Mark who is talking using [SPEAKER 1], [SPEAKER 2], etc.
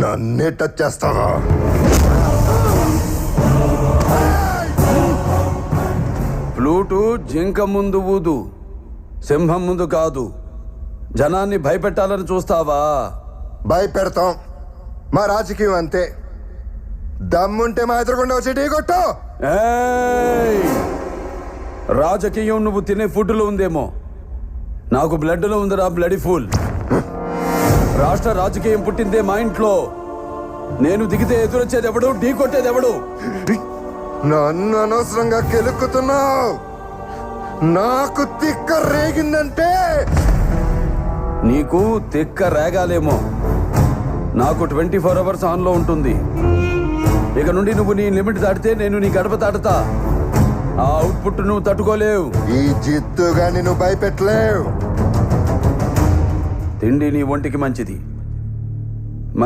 [SPEAKER 1] నన్నే టచ్ చేస్తావా?
[SPEAKER 2] ఫ్లూటు జింక ముందు ఊదు, సింహం ముందు కాదు. జనాన్ని భయపెట్టాలని చూస్తావా?
[SPEAKER 1] భయపెడతాం. మా రాజకీయం అంతే. దమ్ముంటే మా ఎదురుకుండా వచ్చి టీ కొట్టు.
[SPEAKER 2] ఏయ్! రాజకీయం నువ్వు తినే ఫుడ్లో ఉందేమో, నాకు బ్లడ్లో ఉందిరా బ్లడీ ఫుల్. రాష్ట్ర రాజకీయం పుట్టిందే మా ఇంట్లో. నేను దిగితే ఎదురొచ్చేది ఎవడు, ఢీ కొట్టేది ఎవడు?
[SPEAKER 1] నన్ను అనవసరంగా కెలుక్కుతున్నావు. నాకు తిక్క రేగిందంటే
[SPEAKER 2] నీకు తిక్క రేగాలేమో, నాకు 24 అవర్స్ ఆన్లో ఉంటుంది. ఇక నుండి నువ్వు నీ లిమిట్ దాటితే నేను నీ గడప దాటుతా. ఆ అవుట్పుట్ నువ్వు తట్టుకోలేవు.
[SPEAKER 1] ఈ జిత్తుగాని నువ్వు భయపెట్టలేవు.
[SPEAKER 2] తిండి నీ ఒంటికి మంచిది,